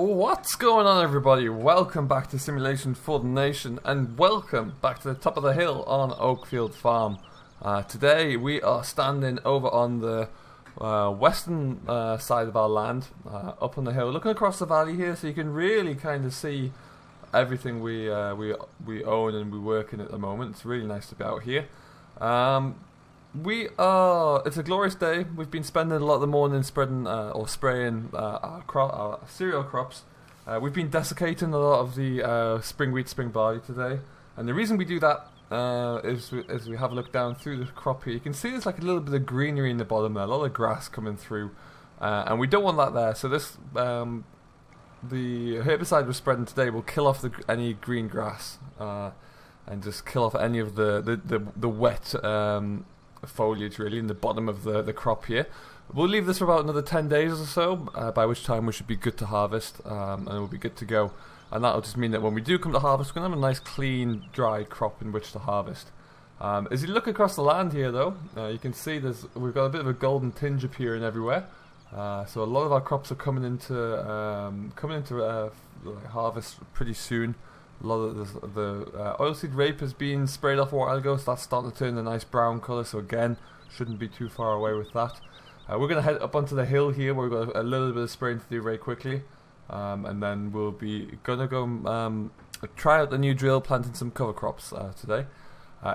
What's going on, everybody? Welcome back to Simulation for the Nation, and welcome back to the top of the hill on Oakfield Farm. Today we are standing over on the western side of our land, up on the hill, looking across the valley here, so you can really kind of see everything we own and we work in at the moment. It's really nice to be out here. It's a glorious day. We've been spending a lot of the morning spreading or spraying our cereal crops. We've been desiccating a lot of the spring wheat, spring barley today, and the reason we do that is we have a look down through the crop here. You can see there's like a little bit of greenery in the bottom there, a lot of grass coming through, and we don't want that there. So this the herbicide we're spreading today will kill off any green grass and just kill off any of the wet foliage really in the bottom of the crop here. We'll leave this for about another 10 days or so, by which time we should be good to harvest, and we'll be good to go. And that'll just mean that when we do come to harvest, we're going to have a nice clean dry crop in which to harvest. As you look across the land here though, you can see we've got a bit of a golden tinge appearing everywhere. So a lot of our crops are coming into harvest pretty soon. A lot of the oilseed rape has been sprayed off a while ago, so that's starting to turn a nice brown colour, so again, shouldn't be too far away with that. We're going to head up onto the hill here where we've got a little bit of spraying to do very quickly, and then we'll be going to go try out the new drill, planting some cover crops today.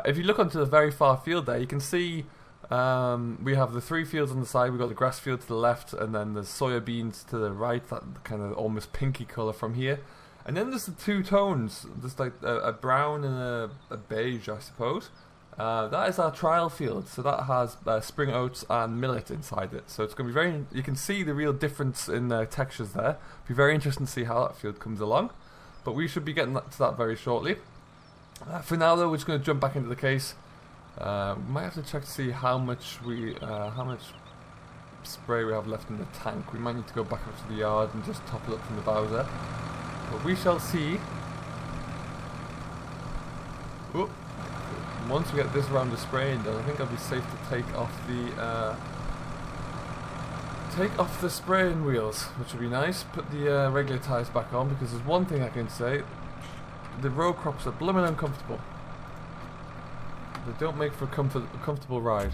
If you look onto the very far field there, you can see we have the three fields on the side. We've got the grass field to the left, and then there's soya beans to the right, that kind of almost pinky colour from here. And then there's the two tones, there's like a brown and a beige, I suppose. That is our trial field, so that has spring oats and millet inside it. So it's going to be very, you can see the real difference in the textures there. Be very interesting to see how that field comes along. But we should be getting to that very shortly. For now though, we're just going to jump back into the case. We might have to check to see how much spray we have left in the tank. We might need to go back up to the yard and just top it up from the Bowser. But we shall see. Ooh. Once we get this round of spraying done, I think I'll be safe to take off the spraying wheels, which would be nice. Put the regular tyres back on, because there's one thing I can say: the row crops are blooming uncomfortable. They don't make for a comfortable ride.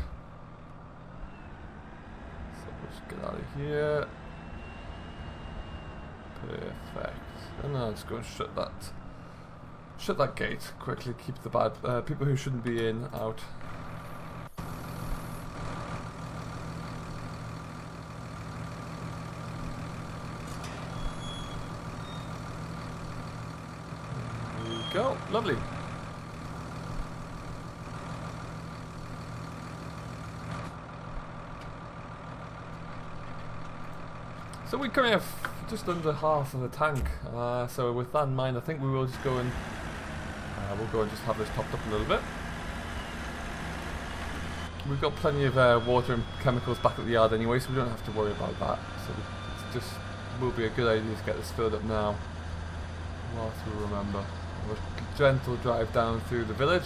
So let's get out of here. Perfect. And now let's go and shut that gate quickly. Keep the bad people who shouldn't be in out. There we go. Lovely. So we currently have just under half of the tank, so with that in mind, I think we will just go and just have this topped up a little bit. We've got plenty of water and chemicals back at the yard anyway, so we don't have to worry about that. So it just will be a good idea to get this filled up now, whilst we remember. A gentle drive down through the village.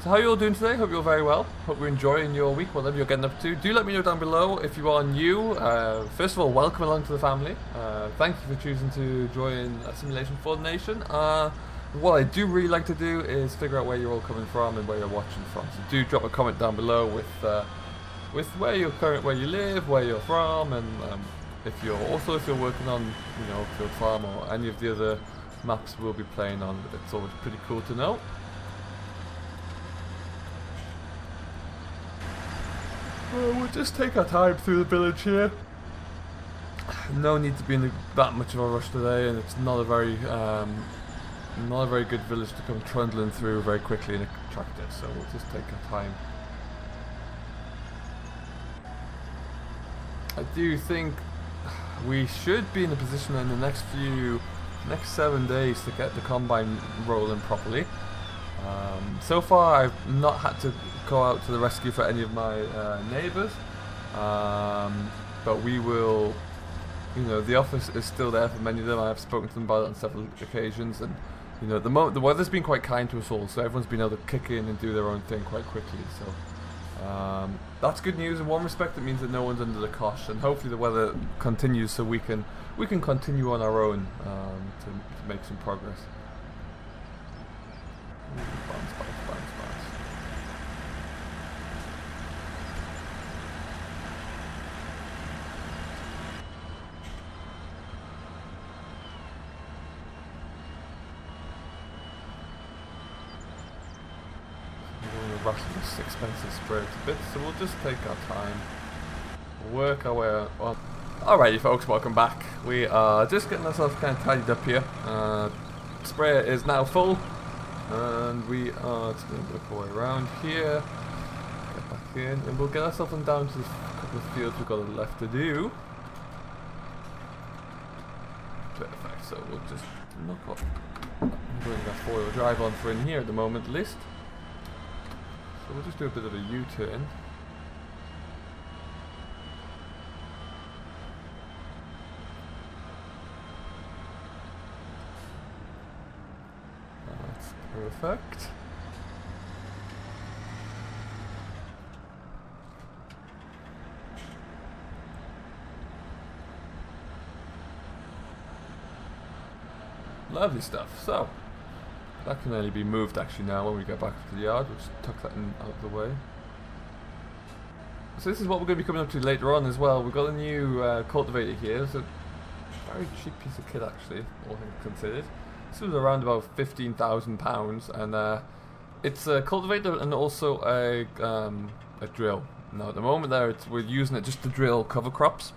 So how are you all doing today? Hope you're very well. Hope you're enjoying your week, whatever you're getting up to. Do let me know down below if you are new. First of all, welcome along to the family. Thank you for choosing to join Simulation for the Nation. What I do really like to do is figure out where you're all coming from and where you're watching from. So do drop a comment down below with where you live, where you're from, and if you're working on Oakfield Farm or any of the other maps we'll be playing on. It's always pretty cool to know. We'll just take our time through the village here. No need to be in that much of a rush today, and it's not a very good village to come trundling through very quickly in a tractor, so we'll just take our time. I do think we should be in a position in the next 7 days to get the combine rolling properly. So far I've not had to go out to the rescue for any of my neighbours, but we will, the office is still there for many of them. I have spoken to them about it on several occasions, and the weather's been quite kind to us all, so everyone's been able to kick in and do their own thing quite quickly, so That's good news. In one respect, it means that no one's under the cosh, and hopefully the weather continues so we can continue on our own to make some progress. Ooh, bounce, bounce, bounce, bounce. Rush this expensive spread a bit, so we'll just take our time, work our way on. Alrighty folks, welcome back. We are just getting ourselves kind of tidied up here. Sprayer is now full, and we are just going to work our way around here, get back in, and we'll get ourselves on down to the couple of fields we've got left to do. Perfect, so we'll just knock off. I'm going to have four-wheel drive on for in here at the moment at least. So we'll just do a bit of a U-turn. That's perfect. Lovely stuff. So that can only be moved actually now when we get back to the yard. We'll just tuck that in out of the way. So this is what we're going to be coming up to later on as well. We've got a new cultivator here. It's a very cheap piece of kit actually, all things considered. This was around about £15,000, and it's a cultivator and also a drill. Now at the moment we're using it just to drill cover crops,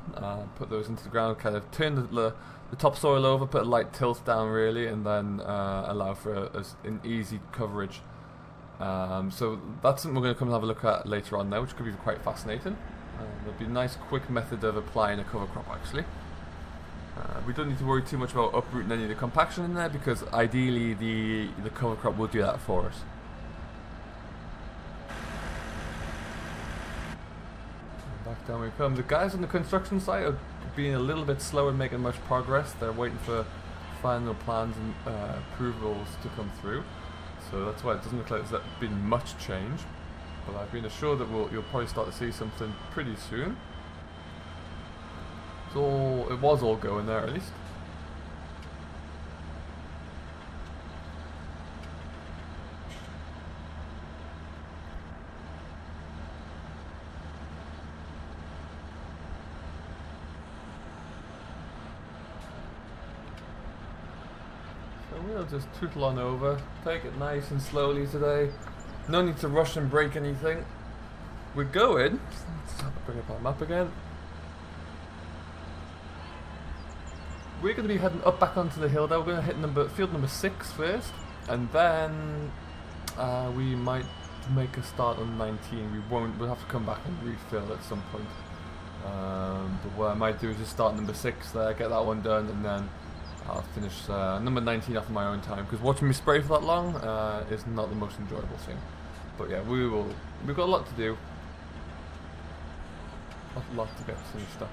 put those into the ground, kind of turn the topsoil over, put a light tilt down really, and then allow for an easy coverage. So that's something we're going to come and have a look at later on now, which could be quite fascinating. There'll be a nice quick method of applying a cover crop actually. We don't need to worry too much about uprooting any of the compaction in there, because ideally the cover crop will do that for us. Back down we come. The guys on the construction site are being a little bit slow in making much progress. They're waiting for final plans and approvals to come through. So that's why it doesn't look like there's been much change. But I've been assured that you'll probably start to see something pretty soon. It was all going there at least. We'll just tootle on over, take it nice and slowly today. No need to rush and break anything. We're going. Let's bring up our map again. We're going to be heading up back onto the hill there. We're going to hit field number 6 first, and then we might make a start on 19. We'll have to come back and refill at some point. But what I might do is just start number 6 there, get that one done, and then I'll finish number 19 off in my own time, because watching me spray for that long is not the most enjoyable thing. But yeah, we've got a lot to do. A lot to get finished up.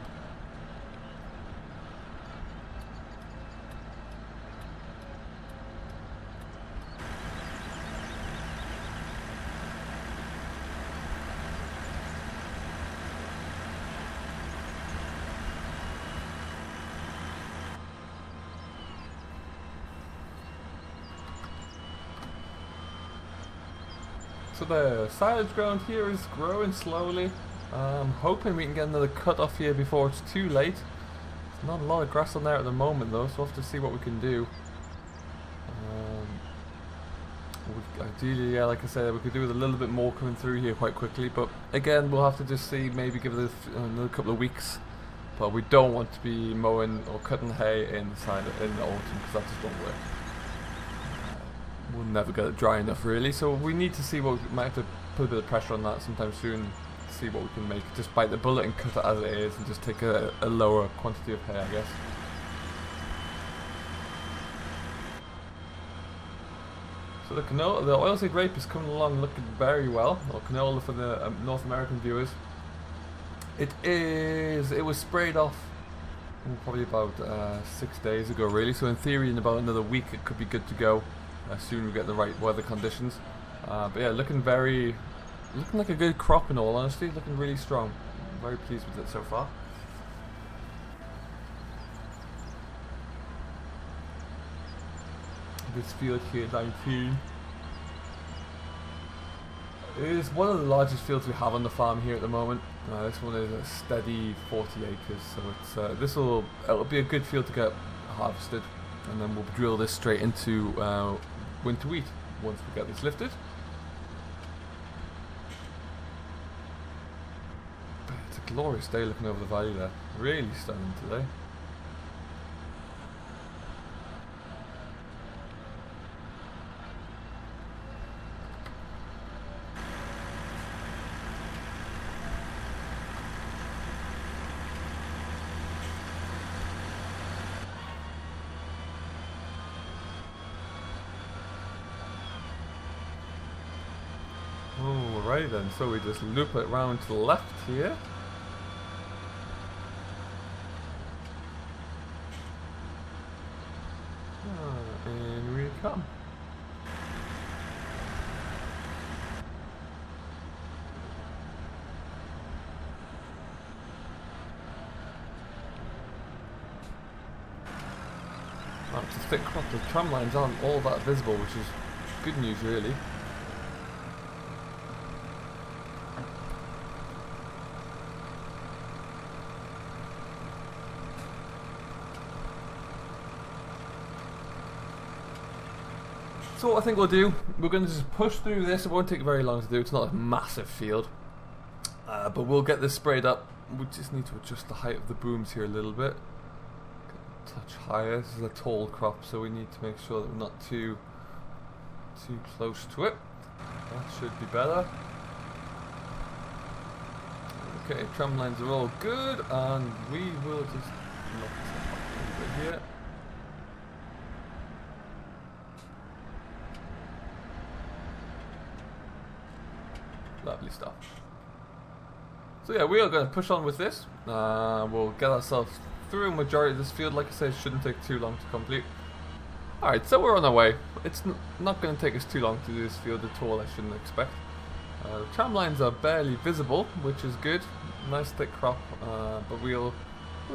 So the silage ground here is growing slowly. I'm hoping we can get another cut off here before it's too late. There's not a lot of grass on there at the moment though, so we'll have to see what we can do. Ideally, yeah, like I said, we could do with a little bit more coming through here quite quickly, but again, we'll have to just see, maybe give it another couple of weeks. But we don't want to be mowing or cutting hay in the autumn, because that just won't work. We'll never get it dry enough really, so we need to see what we might have to put a bit of pressure on that sometime soon, see what we can make. Just bite the bullet and cut it as it is, and just take a lower quantity of hay, I guess. So the oilseed rape is coming along looking very well, or canola for the North American viewers. It was sprayed off probably about 6 days ago really, so in theory in about another week it could be good to go. Soon we get the right weather conditions. But yeah, looking very looking like a good crop in all honesty, looking really strong. I'm very pleased with it so far. This field here, 19, is one of the largest fields we have on the farm here at the moment. This one is a steady 40 acres, so it's it'll be a good field to get harvested, and then we'll drill this straight into winter wheat once we get this lifted. But it's a glorious day looking over the valley there. Really stunning today. Alright then, so we just loop it round to the left here. And we come. It's a thick crop, the tram lines aren't all that visible, which is good news really. So what I think we'll do, we're going to just push through this. It won't take very long to do, it's not a massive field, but we'll get this sprayed up. We just need to adjust the height of the booms here a little bit, get a touch higher. This is a tall crop, so we need to make sure that we're not too close to it. That should be better. Okay, tram lines are all good, and we will just knock this up a little bit here. Lovely stuff. So yeah, we are going to push on with this. We'll get ourselves through a majority of this field. Like I said, it shouldn't take too long to complete. Alright, so we're on our way. It's not going to take us too long to do this field at all, I shouldn't expect. The tram lines are barely visible, which is good. Nice thick crop, but we'll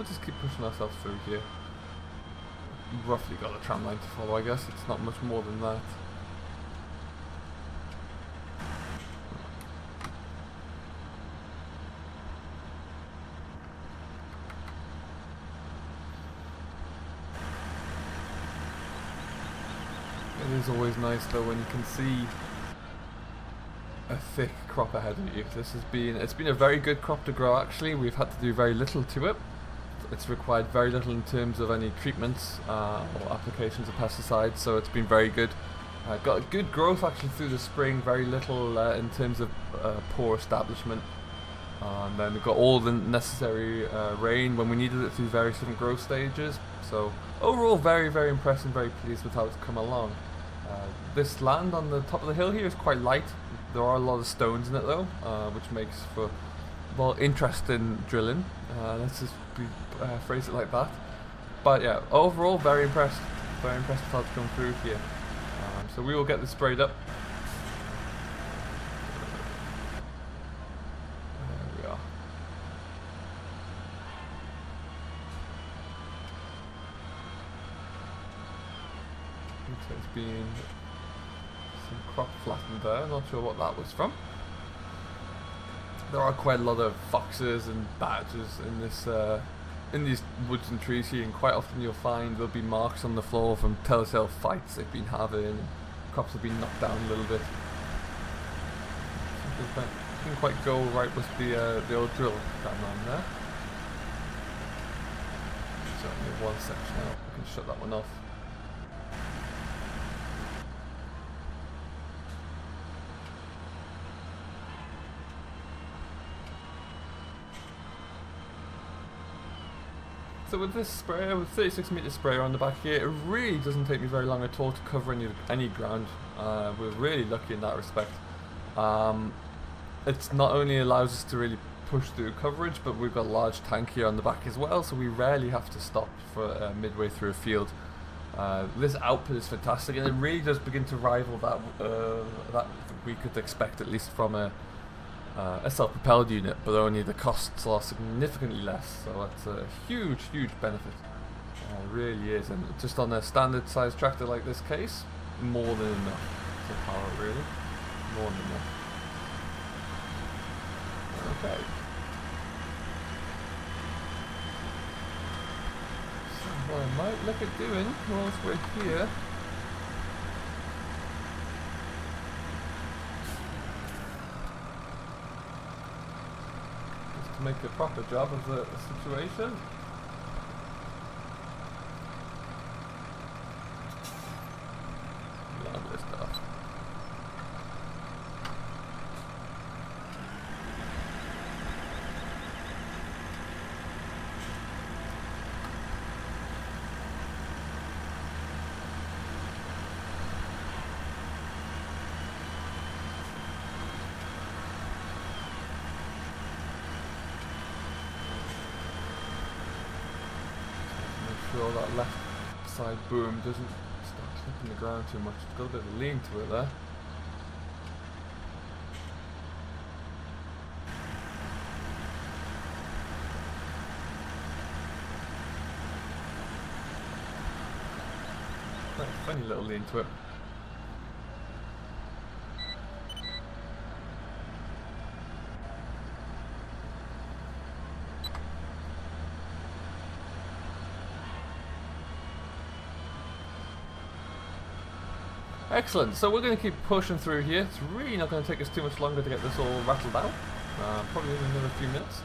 just keep pushing ourselves through here. Roughly got a tram line to follow, I guess. It's not much more than that. It is always nice though when you can see a thick crop ahead of you. It's been a very good crop to grow actually. We've had to do very little to it. It's required very little in terms of any treatments or applications of pesticides, so it's been very good. Got a good growth actually through the spring, very little in terms of poor establishment. And then we've got all the necessary rain when we needed it through various different growth stages. So overall very, very impressed and very pleased with how it's come along. This land on the top of the hill here is quite light. There are a lot of stones in it though, which makes for, well, interesting drilling. Let's just phrase it like that. But yeah, overall very impressed. Very impressed with how it's come through here. So we will get this sprayed up. There we are. So it's been some crop flattened there, not sure what that was from. There are quite a lot of foxes and badgers in these woods and trees here, and quite often you'll find there'll be marks on the floor from telltale fights they've been having, and crops have been knocked down a little bit. Didn't quite go right with the old drill down there. So only one section out, we can shut that one off. So with this sprayer, with 36mm sprayer on the back here, it really doesn't take me very long at all to cover any ground. We're really lucky in that respect. It's not only allows us to really push through coverage, but we've got a large tank here on the back as well, so we rarely have to stop for midway through a field. This output is fantastic, and it really does begin to rival that we could expect, at least from a a self-propelled unit, but only the costs are significantly less, so that's a huge benefit. It really is, and just on a standard size tractor like this case, more than enough to power it, really. More than enough. Okay. So what I might look at doing whilst we're here, is to make a proper job of the situation. Lovely stuff. Make sure that left side boom doesn't start clipping the ground too much. It's got a bit of a lean to it there. Funny little lean to it. Excellent, so we're going to keep pushing through here. It's really not going to take us too much longer to get this all rattled out. Probably in another few minutes.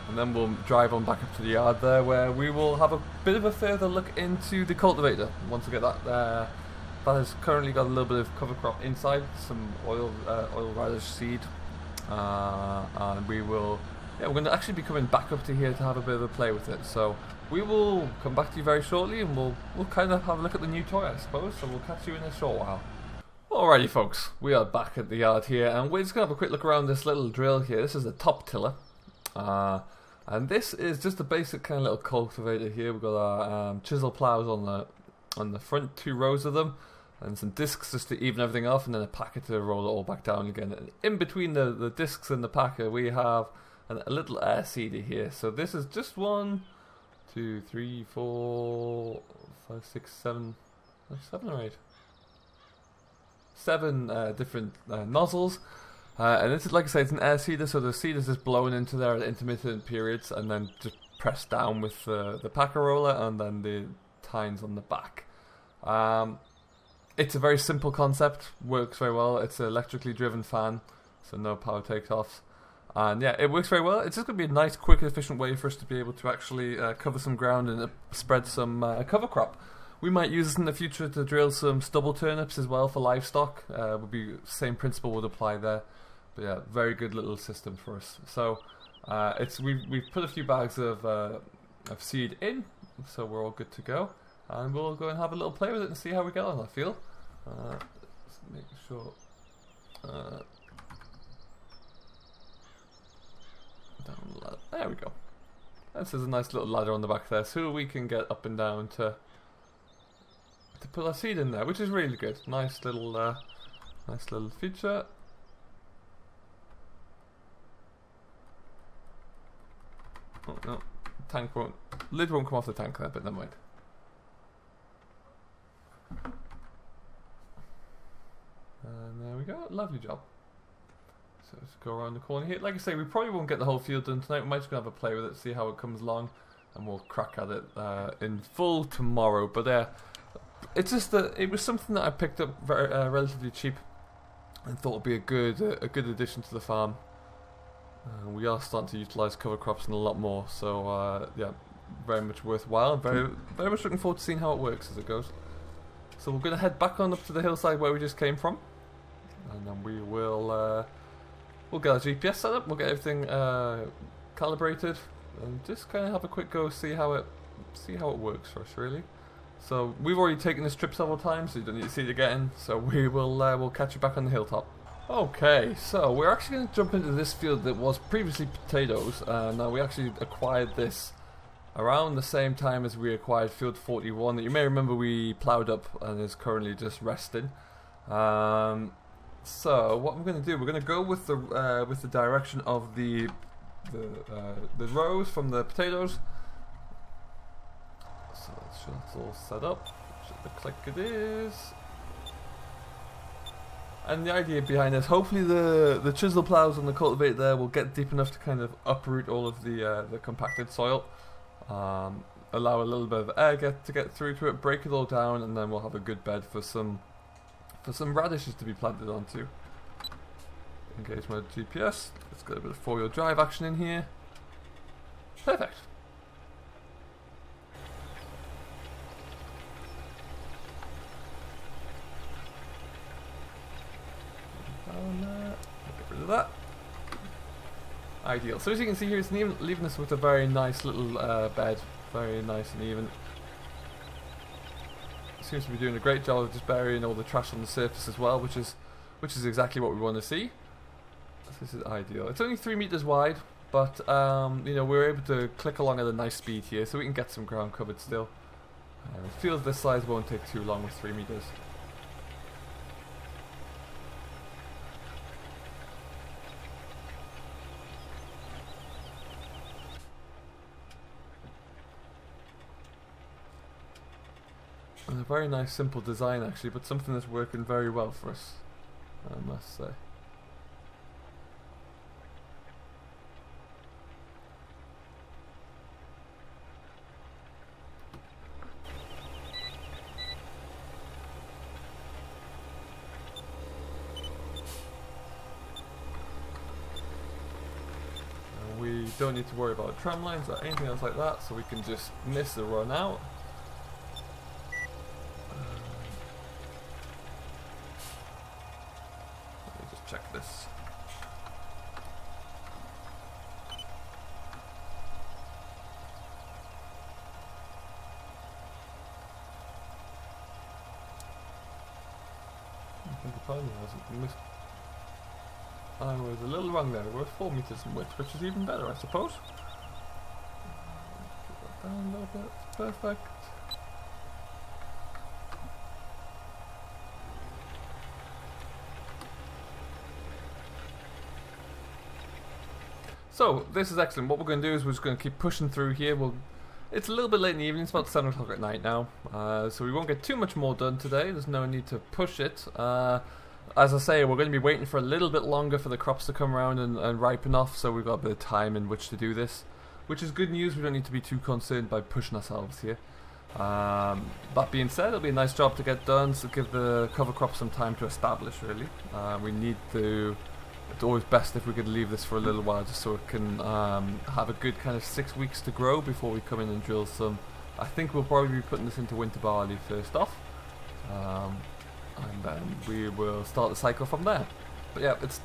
And then we'll drive on back up to the yard there, where we will have a bit of a further look into the cultivator. Once we get that, that has currently got a little bit of cover crop inside, some oil radish seed. And we will, yeah, we're going to actually be coming back up to here to have a bit of a play with it. So we will come back to you very shortly, and we'll kind of have a look at the new toy, I suppose. So we'll catch you in a short while. Alrighty folks, we are back at the yard here, and we're just going to have a quick look around this little drill here. This is a top tiller, and this is just a basic kind of little cultivator here. We've got our chisel plows on the front, 2 rows of them, and some discs just to even everything off, and then a packer to roll it all back down again. And in between the discs and the packer, we have a little air seeder here. So this is just 1, 2, 3, 4, 5, 6, 7, 7 or 8. 7 different nozzles, and this is, like I say, it's an air seeder, so the seed is just blowing into there at intermittent periods, and then just pressed down with the packer roller, and then the tines on the back. It's a very simple concept, works very well. It's an electrically driven fan, so no power takeoffs, and yeah, it works very well. It's just going to be a nice, quick, efficient way for us to be able to actually cover some ground and spread some cover crop. We might use this in the future to drill some stubble turnips as well for livestock. Would be same principle would apply there. But yeah, very good little system for us. So we've put a few bags of seed in, so we're all good to go. And we'll go and have a little play with it and see how we get on. I feel. Let's make sure. Down the ladder. There we go. This is a nice little ladder on the back there, so we can get up and down to put our seed in there, which is really good. Nice little feature. Oh no, lid won't come off the tank there, but never mind. And there we go, lovely job. So let's go around the corner here. Like I say, we probably won't get the whole field done tonight. We might just go have a play with it, see how it comes along, and we'll crack at it in full tomorrow. But it's just that it was something that I picked up very relatively cheap, and thought would be a good addition to the farm. We are starting to utilise cover crops and a lot more, so yeah, very much worthwhile. Very much looking forward to seeing how it works as it goes. So we're going to head back on up to the hillside where we just came from, and then we will we'll get our GPS set up. We'll get everything calibrated, and just kind of have a quick go, see how it works for us, really. So we've already taken this trip several times, so you don't need to see it again. So we will we'll catch you back on the hilltop. Okay, so we're actually going to jump into this field that was previously potatoes. Now we actually acquired this around the same time as we acquired field 41 that you may remember we ploughed up and is currently just resting. So what we're going to do, we're going to go with the direction of the rows from the potatoes. So let's sure that's all set up, which it looks like it is. And the idea behind this, hopefully the chisel plows on the cultivator there will get deep enough to kind of uproot all of the compacted soil, allow a little bit of air to get through to it, break it all down, and then we'll have a good bed for some radishes to be planted onto. Engage my GPS. Let's get a bit of four-wheel drive action in here. Perfect. Get rid of that. Ideal. So as you can see here, it's leaving us with a very nice little bed. Very nice and even. Seems to be doing a great job of just burying all the trash on the surface as well, which is exactly what we want to see. This is ideal. It's only 3 meters wide, but you know, we're able to click along at a nice speed here, so we can get some ground covered still. It feels this size won't take too long with 3 meters. And a very nice simple design actually, but something that's working very well for us, I must say. We don't need to worry about tram lines or anything else like that, so we can just miss the run out. Let me just check this. I think the timing wasn't missed. I was a little wrong there. We're 4 meters in width, which is even better, I suppose. Put that down a little bit. It's perfect. So this is excellent. What we're going to do is we're just going to keep pushing through here. It's a little bit late in the evening. It's about 7 o'clock at night now, so we won't get too much more done today. There's no need to push it. As I say, we're going to be waiting for a little bit longer for the crops to come around and ripen off, so we've got a bit of time in which to do this, which is good news. We don't need to be too concerned by pushing ourselves here. That being said, it'll be a nice job to get done, so give the cover crop some time to establish, really. We need to... It's always best if we could leave this for a little while, just so it can have a good kind of 6 weeks to grow before we come in and drill some. I think we'll probably be putting this into winter barley first off. And then we will start the cycle from there. But yeah, it's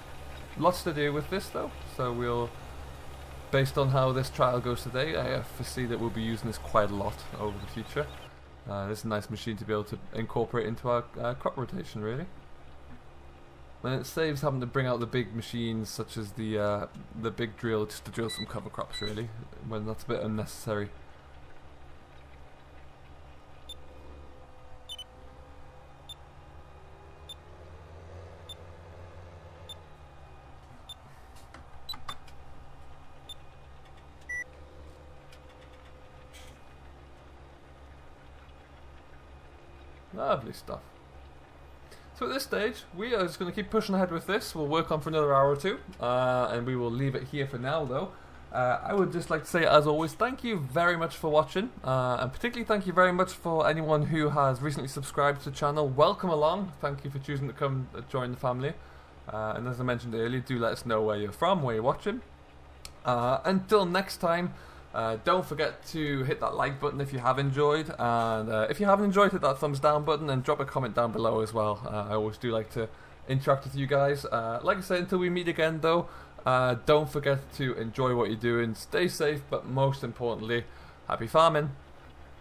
lots to do with this though, so we'll, based on how this trial goes today, I foresee that we'll be using this quite a lot over the future. This is a nice machine to be able to incorporate into our crop rotation, really. And it saves having to bring out the big machines such as the big drill just to drill some cover crops, really, when that's a bit unnecessary. Lovely stuff. So at this stage, we are just going to keep pushing ahead with this. We'll work on for another hour or two, and we will leave it here for now, though. I would just like to say, as always, thank you very much for watching, and particularly thank you very much for anyone who has recently subscribed to the channel. Welcome along. Thank you for choosing to come join the family. And as I mentioned earlier, do let us know where you're from, where you're watching. Until next time, don't forget to hit that like button if you have enjoyed, and if you haven't enjoyed, hit that thumbs down button and drop a comment down below as well. I always do like to interact with you guys. Like I said, until we meet again though, don't forget to enjoy what you're doing, stay safe, but most importantly, happy farming.